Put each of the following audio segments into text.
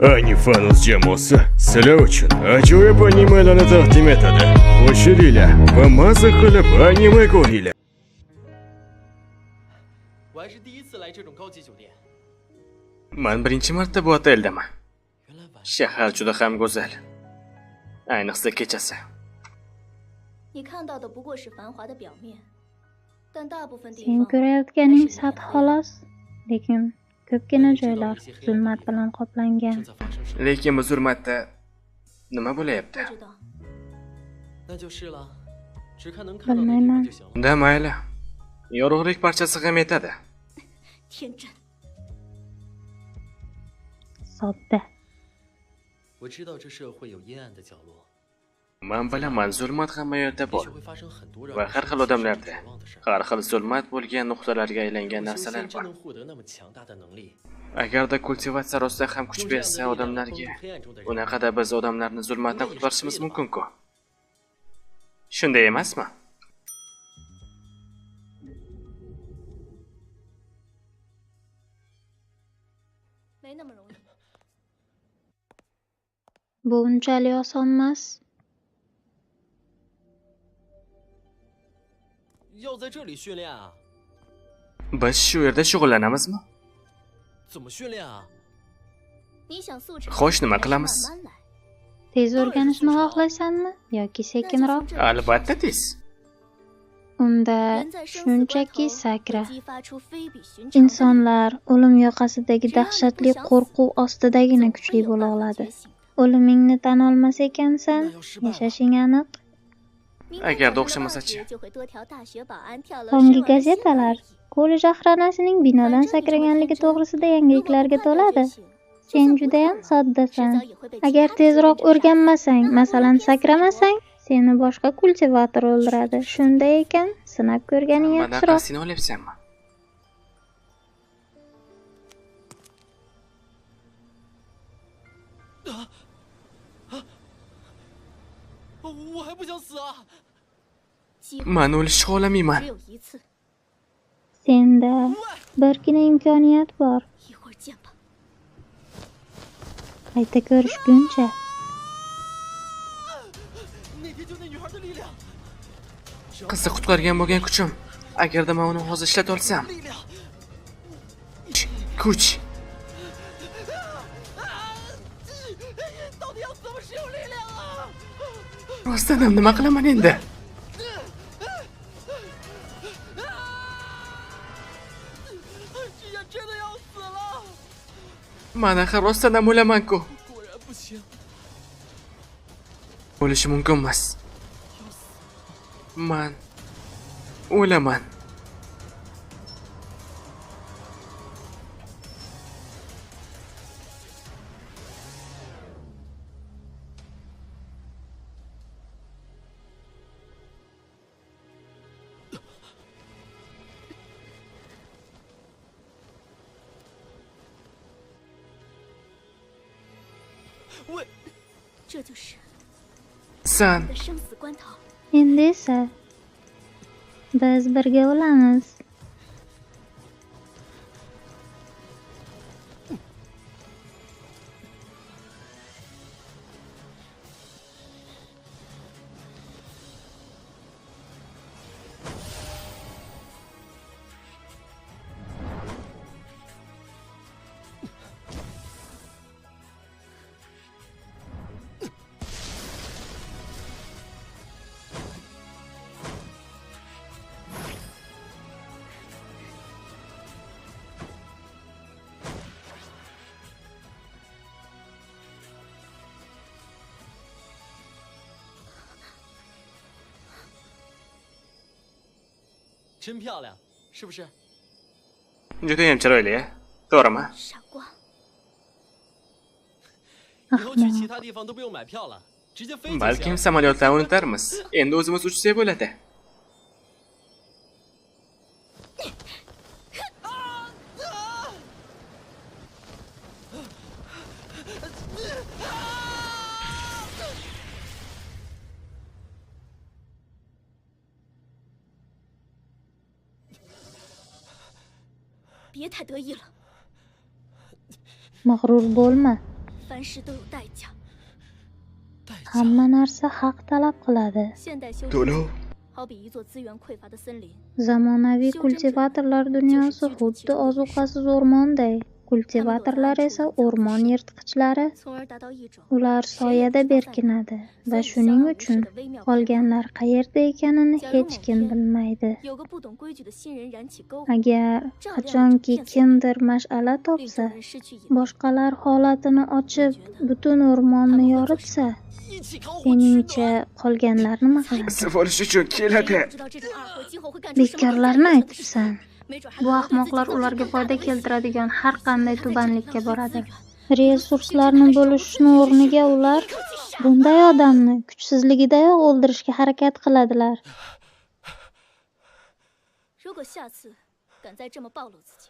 Anifanus jamoasi sizlar uchun ajoyib animelarni taqdim etadi. Qo'shilinglar va maza qilib anime ko'ringlar. 我还是第一次来这种高级酒店。 Men birinchi marta bu oteldaman. 原来晚上 Shahar juda ham go'zal. Ayniqsa kechasi. 你看到的不过是繁华的表面，但大部分地 Sen 方 ko'rayotganing sath xolos, lekin ko'pgina joylar zulmat bilan qoplangan. 正在发生什么？ Lekin bu zulmatda nima bo'layapti? 不知道。那就是了，只看能看到的地 Bilmayman. 方就行了。 Unda mayli. Yorug'lik parchasi ham yetadi. 天真， Sodda. 我知道这社会有阴暗的角落， Men bilaman zulmat hamma yerda 也 bor. 许会发生很多让 Va 人 har xil 伤心 odamlarda 绝望的事儿。 har xil zulmat bo'lgan nuqtalarga 我 aylangan 相信 narsalar 真 bor. 能获得那么强大的能力， Agarda kultivatsiya rostdan ham kuch 用这样的 bersa 力量来帮助 odamlarga, 黑暗中的人。 unaqada biz odamlarni zulmatdan qutqarishimiz mumkin-ku. Shunday emasmi? 没那么容易。 Bu unchalik osonmas. 要在这里训练啊？ Biz shu yerda shug'ullanamizmi? 怎么训练啊？ 你想速成， Xo'sh, nima 还是 qilamiz? 慢慢来。 Tez o'rganishni xohlaysanmi yoki 那就 sekinroq? 从这里 Albatta tez. Unda 人在生死关头 shunchaki 会 sakra. 激发出非比寻常的力量。 Insonlar o'lim yoqasidagi dahshatli qo'rquv ostidagina kuchli bo'la oladi. O'limingni tan olmas ekansan, 那要失败了， yashashing aniq. 明天 Agar 早上的 o'xshamasachi. 2节就会多条大学保安跳楼 Tonggi 身亡的新 gazetalar 闻而已。 kollej ahronasining binodan sakraganligi to'g'risida yangiliklarga to'ladi. Sen judayam soddasan. Agar tezroq o'rganmasang, masalan, sakramasang, seni boshqa kultivator o'ldiradi. Shunday ekan, sinab ko'rganing Mana yaxshiroq. qasini olyapsanmi? 我还不想死啊！ 机会 Men o'lishni xohlamayman. 只有一次， Senda birgina imkoniyat bor. 一会儿见吧。 Qayta ko'rishguncha. 那天就那女孩的力量， Qizni qutqargan bo'lgan kuchim. Agarda men uni hozir ishlata olsam, 力量， kuch. 到底要怎么使用力量啊？ Rostdan ham nima qilaman endi? 这下真的要死了！ Mana axir rostdan ham o'laman-ku. 果然不行， O'lishi mumkin emas. Men o'laman.喂， 这就是 Sen 你的生死关头。 Endi esa biz birga o'lamiz. “真漂亮，是不是？ judayam chiroyli, to'g'rimi? 傻瓜，以后去其他地方都不用买票了，直接飞就 Balkim 行。 samolyotdan unutarmiz. Endi o'zimiz uchsak bo'ladi. 别太得意了。 Mag'rur bo'lma. 凡事都有代价。 Hamma narsa haq talab qiladi. 现代修 To'lov 好比一座资源匮乏的森林， Zamonaviy kultivatorlar dunyosi xuddi ozuqasiz o'rmonday. Kultivatorlar esa o'rmon yirtqichlari. 从而达到一种 Ular soyada berkinadi va shuning uchun qolganlar qayerda ekanini hech kim bilmaydi. 有个不懂规矩的新人燃起篝火， Agar qachonki kimdir mash'ala 令 topsa, 众人失去引导。 boshqalar holatini ochib, butun o'rmonni yoritsa, 一起烤火吃 seningcha 暖。 qolganlar nima qiladi? saf olish uchun 谁也 keladi. 不知道这种二货今后会干出什么 Bekorlarni 很 aytibsan. 没准还 Bu 会对自己 ahmoqlar 构成 ularga 更大 foyda 的威胁。 keltiradigan har qanday 他在这里 tubanlikka 浪费资 boradi. 源， Resurslarni bo'lishishni o'rniga ular bunday odamni kuchsizligidayoq o'ldirishga harakat qiladilar. 如果下次敢再这么暴露自己，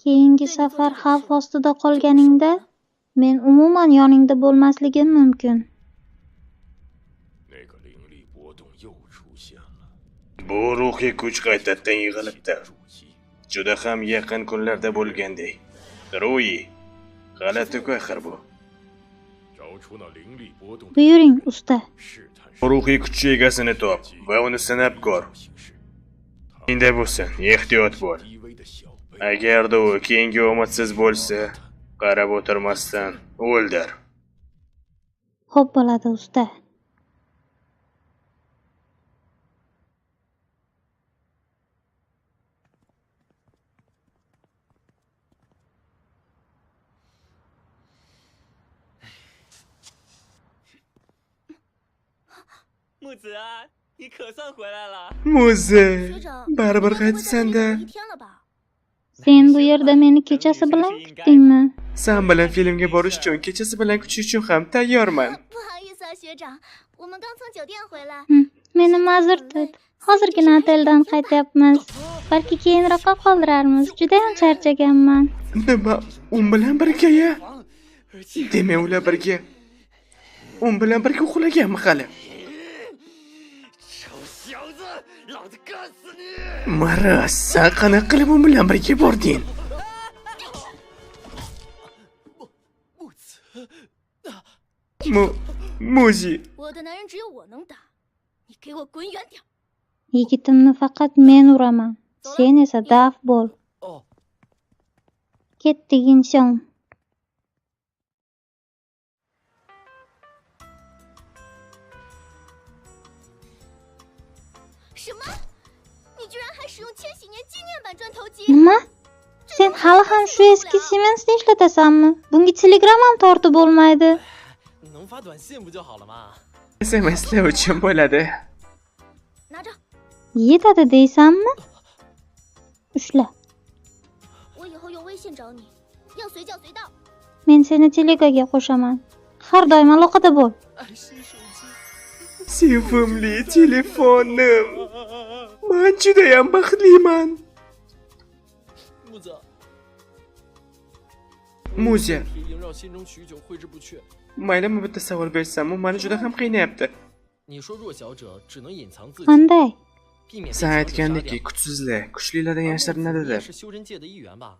Keyingi safar xavf ostida qolganingda men umuman yoningda bo'lmasligim mumkin. 那个灵力波动又出现了， Bu ruhiy kuch qaytadan yig'ilibdi. 入击。 Juda ham yaqin kunlarda bo'lgandek. Rui, g'alati-ku axir bu. 找出那灵力波动的 Buyuring, usta. 试探 Ruhiy kuch egasini top va uni sinab ko'r. 形式， Shunday bo'lsin, ehtiyot bo'l. 低微的小杯， Agarda u keyingi omadsiz bo'lsa, qarab o'tirmasdan o'ldir. Xo'p bo'ladi, usta.木子啊，你可算回来了。 Muzi, 学长， baribir 你该不会在这里等 qaytsan-da. 一天了吧？ Sen bu yerda meni kechasi bilan kutdingmi? Sen bilan filmga borish uchun, kechasi bilan kutish uchun ham tayyorman. 不好意思啊，学长，我们刚从酒店回来。 Meni ma'zur tut. Hozirgina oteldan qaytyapmiz. Balki keyinroqqa qoldirarmiz. Juda ham charchaganman. Nima? U bilan birga ya? Demak, ular birga. U bilan birga uxlaganmi hali? 臭小子，老子干死你！ Maras, sen qanaqa qilib u bilan birga bording? 木子， Muzi, 我的男人只有我能打，你给我滚远点。 Yigitimni faqat men uraman. Sen esa daf bo'l. 哦， Ketdik inson. 什么？你居然还使用千禧年纪念版砖头机？ Nima? Sen hali ham shu eski Siemens'ni ishlatasanmi? Bunga Telegram ham tortib bo'lmaydi. 能发短信不就好了吗？ SMS'lar uchun bo'ladi. 拿着， Yetadi deysanmi? Ushla. 我以后用微信找你，要随叫随到。 Men seni Telegaga qo'shaman. Har doim aloqada bo'l. 爱心手机。 Sevimli telefonim. Men juda ham baxtliman. 木子， Muzi, 题萦绕心中许久，挥之不去。 maylimi bitta savol bersam, u meni juda ham qiynayapti. 你说弱小者只能隐藏自己， Qanday? 避免被 Sen 强者杀 aytgandek, 掉。 kuchsizlar kuchlilardan 而木子 yashirinadilar. 也是修真界的一员吧？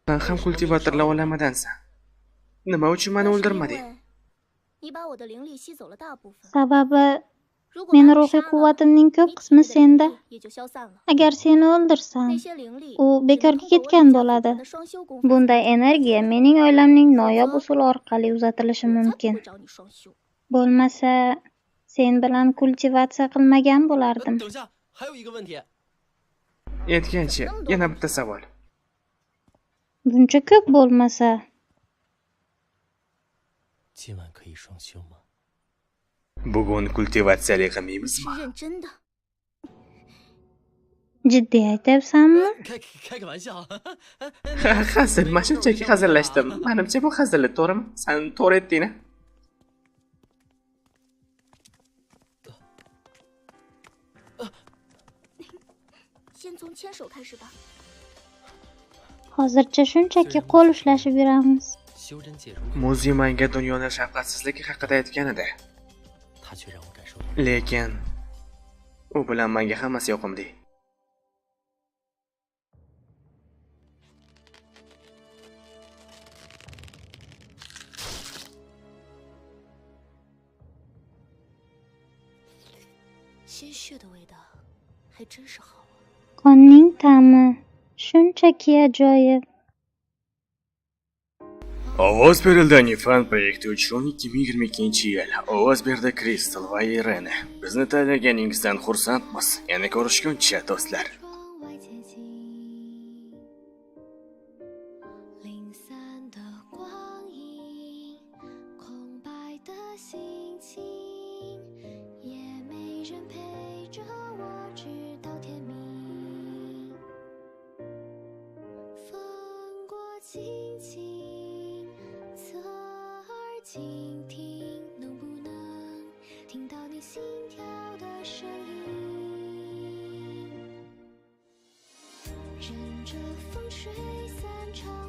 Sen ham kultivatorlar olamidansan. Nima uchun meni 那是因 o'ldirmading? 为你把我的灵力吸走了大部分。 Sababi 如果 meni 把你 ruhiy 杀了， quvvatimning ko'p 你 qismi 体内的灵 senda. 力也就消散了。 Agar seni o'ldirsam, 那些灵力 u 只能 bekorga 通过 ketgan 温家 bo'ladi. 祖传的双修功法 Bunday energiya mening oilamning noyob usuli orqali uzatilishi 我才不 mumkin. 会找你双修。 Bo'lmasa, sen bilan kultivatsiya qilmagan 等 bo'lardim. 一下，还有一个问题， Aytgancha, yana bitta savol. Buncha ko'p bo'lmasa, 今晚可以双修吗？ Bugun kultivatsiyali 是 qilmaymizmi? 认真的。 jiddiy aytyapsanmi? 开个玩笑。 Hazil, men shunchaki hazillashdim. Menimcha bu hazillik, to'g'rimi? Sen to'g'ri aytding-a? 先从牵手开始吧。 Hozircha shunchaki qo'l ushlashib yuramiz. 修真界如 Muzi menga dunyoning shafqatsizligi haqida aytgan edi. 他却让我感受到 Lekin u bilan menga hammasi yoqimli. Qonning ta'mi shunchaki ajoyib. Ovoz berildi fan proyekti uchun 2022-yil. Ovoz berdi Kristal va Irene. Bizni tanlaganingizdan xursandmiz. Yana ko'rishguncha do'stlar.倾听，能不能听到你心跳的声音？任着风吹散场。